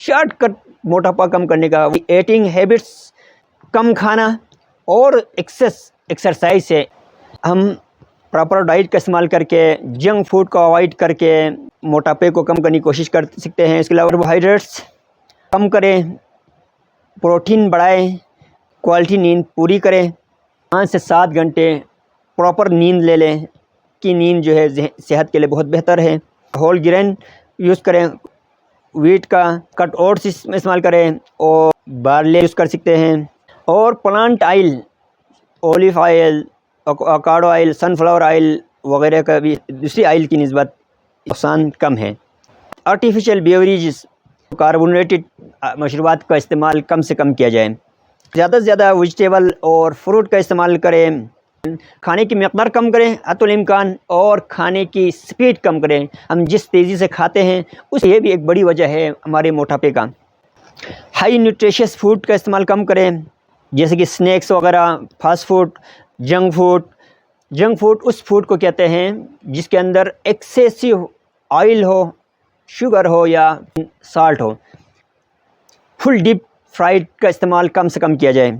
Short cut موٹاپا کم کرنے کا ایٹنگ ہیبٹس کم کھانا اور ایکسرسائز سے ہم پراپر ڈائٹ کا استعمال کر کے جنک فوڈ کو اوائڈ کر کے موٹاپے کو کم کرنے کی کوشش کر سکتے ہیں۔ اس کے علاوہ کاربوہائیڈریٹس کم کریں، پروٹین بڑھائیں، کوالٹی نیند پوری کریں، 5 سے 7 گھنٹے پراپر نیند لے لیں کہ نیند جو ہے صحت کے لیے بہت بہتر ہے۔ ہول گرین یوز کریں، ویٹ کا کٹ اوٹس استعمال کریں اور بارلے یوز کر سکتے ہیں، اور plant oil, olive oil, avocado oil, sunflower oil وغیرہ کا بھی دوسری آئل کی نسبت نقصان کم ہے۔ آرٹیفیشیل بیوریجز، کاربونیٹڈ مشروبات کا استعمال کم سے کم کیا جائے، زیادہ سے زیادہ ویجیٹیبل اور فروٹ کا استعمال کریں، کھانے کی مقدار کم کریں حتی الامکان، اور کھانے کی سپیڈ کم کریں۔ ہم جس تیزی سے کھاتے ہیں اس یہ بھی ایک بڑی وجہ ہے ہمارے موٹاپے کا۔ ہائی نیوٹریشس فوڈ کا استعمال کم کریں، جیسے کہ سنیکس وغیرہ، fast food, junk food. Junk food اس فوڈ کو کہتے ہیں جس کے اندر ایکسیسو آئل ہو، شوگر ہو یا سالٹ ہو۔ فل ڈیپ فرائڈ کا استعمال کم سے کم کیا جائے،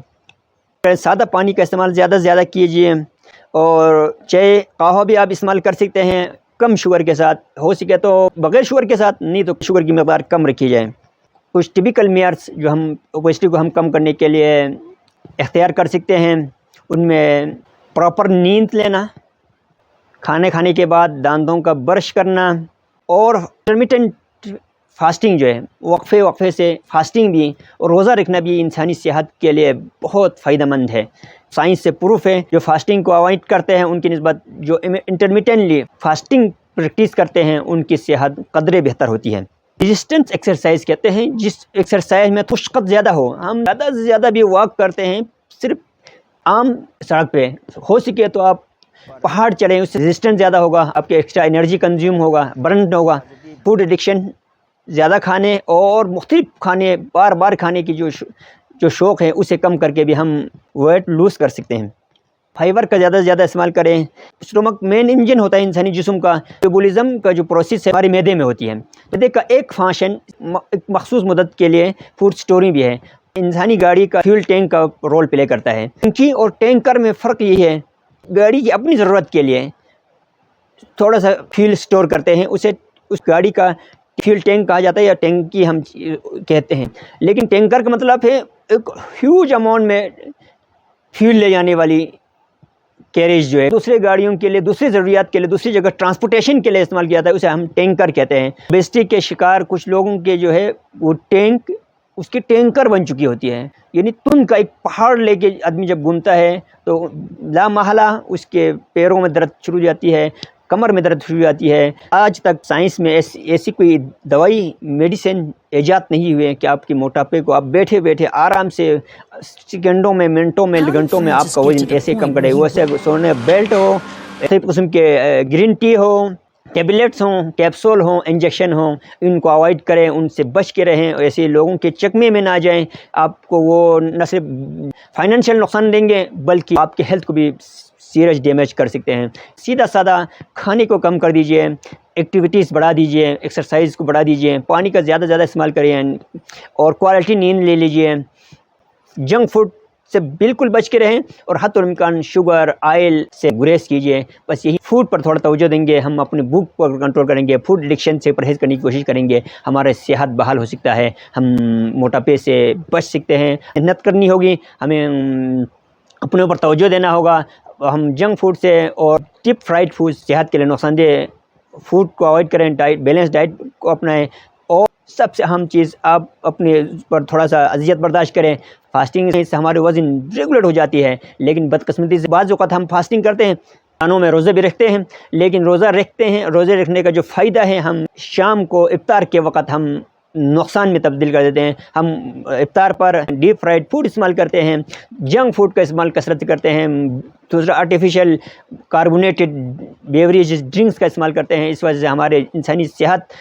سادہ پانی کا استعمال زیادہ سے زیادہ کیجیے، اور چائے قہوہ بھی آپ استعمال کر سکتے ہیں کم شوگر کے ساتھ، ہو سکے تو بغیر شوگر کے ساتھ، نہیں تو شوگر کی مقدار کم رکھی جائے۔ کچھ ٹپیکل میئرس جو ہم اوبیسٹی کو ہم کم کرنے کے لیے اختیار کر سکتے ہیں، ان میں پراپر نیند لینا، کھانے کے بعد دانتوں کا برش کرنا، اور انٹرمیٹنٹ فاسٹنگ جو ہے وقفے سے فاسٹنگ بھی، اور روزہ رکھنا بھی انسانی صحت کے لیے بہت فائدہ مند ہے۔ سائنس سے پروف ہے جو فاسٹنگ کو اوائڈ کرتے ہیں ان کی نسبت جو انٹرمیٹنٹلی فاسٹنگ پریکٹس کرتے ہیں ان کی صحت قدرے بہتر ہوتی ہے۔ ریزسٹنس ایکسرسائز کہتے ہیں جس ایکسرسائز میں مشقت زیادہ ہو، ہم زیادہ سے زیادہ بھی واک کرتے ہیں صرف عام سڑک پہ، ہو سکے تو آپ پہاڑ چڑھیں، اس سے ریزسٹنس زیادہ ہوگا، آپ کے ایکسٹرا انرجی کنزیوم ہوگا، برن ہوگا۔ فوڈ ایڈکشن، زیادہ کھانے اور مختلف کھانے بار بار کھانے کی جو شوق ہے اسے کم کر کے بھی ہم ویٹ لوز کر سکتے ہیں۔ فائبر کا زیادہ سے زیادہ استعمال کریں۔ اسٹومک مین انجن ہوتا ہے انسانی جسم کا، میٹابولزم کا جو پروسیس ہے ہمارے معدے میں ہوتی ہے۔ معدے کا ایک فنکشن ایک مخصوص مدت کے لیے فوڈ اسٹورنگ بھی ہے۔ انسانی گاڑی کا فیول ٹینک کا رول پلے کرتا ہے۔ ٹنکی اور ٹینکر میں فرق یہ ہے، گاڑی کی اپنی ضرورت کے لیے تھوڑا سا فیول اسٹور کرتے ہیں، اسے اس گاڑی کا فیول ٹینک کہا جاتا ہے یا ٹینکی ہم کہتے ہیں، لیکن ٹینکر کا مطلب ہے ایک ہیوج اماؤنٹ میں فیول لے جانے والی کیریج جو ہے دوسرے گاڑیوں کے لیے، دوسری ضروریات کے لیے، دوسری جگہ ٹرانسپورٹیشن کے لیے استعمال کیا جاتا ہے، اسے ہم ٹینکر کہتے ہیں۔ اوبیسٹی کے شکار کچھ لوگوں کے جو ہے وہ ٹینک اس کی ٹینکر بن چکی ہوتی ہے، یعنی تن کا ایک پہاڑ لے کے آدمی جب گھومتا ہے تو لا محالہ اس کے پیروں میں درد شروع ہو جاتی ہے، کمر میں درد شروع ہو جاتی ہے۔ آج تک سائنس میں ایسی کوئی دوائی میڈیسن ایجاد نہیں ہوئے کہ آپ کے موٹاپے کو آپ بیٹھے بیٹھے آرام سے سیکنڈوں میں، منٹوں میں، گھنٹوں میں آپ کا وزن ایسے کم کرے۔ ویسے سونے بیلٹ ہو، ایسے قسم کے گرین ٹی ہو، ٹیبلیٹس ہوں، کیپسول ہوں، انجیکشن ہوں، ان کو اوائڈ کریں، ان سے بچ کے رہیں، ایسے لوگوں کے چکمے میں نہ جائیں۔ آپ کو وہ نہ صرف فائنینشیل نقصان دیں گے بلکہ آپ کے ہیلتھ کو بھی سیریس ڈیمیج کر سکتے ہیں۔ سیدھا سادہ کھانے کو کم کر دیجئے، ایکٹیویٹیز بڑھا دیجئے، ایکسرسائز کو بڑھا دیجئے، پانی کا زیادہ زیادہ استعمال کریں، اور کوالٹی نیند لے لیجئے۔ جنک فوڈ سے بالکل بچ کے رہیں، اور حتی الامکان شوگر، آئل سے گریز کیجئے۔ بس یہی فوڈ پر تھوڑا توجہ دیں گے، ہم اپنی بھوک پر کنٹرول کریں گے، فوڈ ایڈکشن سے پرہیز کرنے کی کوشش کریں گے، ہمارا صحت بحال ہو سکتا ہے، ہم موٹاپے سے بچ سکتے ہیں۔ محنت کرنی ہوگی، ہمیں اپنے اوپر توجہ دینا ہوگا، ہم جنک فوڈ سے اور ڈیپ فرائڈ فوڈ صحت کے لیے نقصان دہ فوڈ کو اوائڈ کریں، بیلنس ڈائٹ کو اپنائیں، اور سب سے اہم چیز آپ اپنے پر تھوڑا سا اذیت برداشت کریں۔ فاسٹنگ سے ہمارے وزن ریگولیٹ ہو جاتی ہے، لیکن بدقسمتی سے بعض اوقات ہم فاسٹنگ کرتے ہیں، رمضانوں میں روزے بھی رکھتے ہیں، لیکن روزے رکھنے کا جو فائدہ ہے ہم شام کو افطار کے وقت ہم نقصان میں تبدیل کر دیتے ہیں۔ ہم افطار پر ڈیپ فرائڈ فوڈ استعمال کرتے ہیں، جنک فوڈ کا استعمال کثرت کرتے ہیں، دوسرا آرٹیفیشیل کاربونیٹڈ بیوریجز ڈرنکس کا استعمال کرتے ہیں۔ اس وجہ سے ہمارے انسانی صحت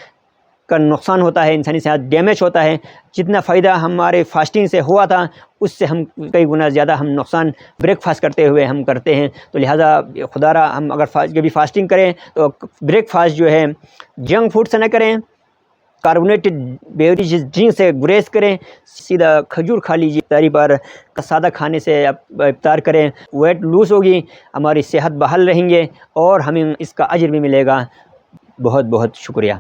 کا نقصان ہوتا ہے، انسانی صحت ڈیمیج ہوتا ہے۔ جتنا فائدہ ہمارے فاسٹنگ سے ہوا تھا اس سے ہم کئی گنا زیادہ ہم نقصان بریک فاسٹ کرتے ہوئے ہم کرتے ہیں۔ تو لہٰذا خدا را ہم اگر کبھی فاسٹنگ کریں تو بریک فاسٹ جو ہے جنک فوڈ سے نہ کریں، کاربونیٹڈ بیوریج ڈرنک سے گریز کریں، سیدھا کھجور کھا لیجیے افطاری پر، سادہ کھانے سے افطار کریں، ویٹ لوز ہوگی، ہماری صحت بحال رہیں گے اور ہمیں اس کا اجر بھی ملے گا۔ بہت بہت شکریہ۔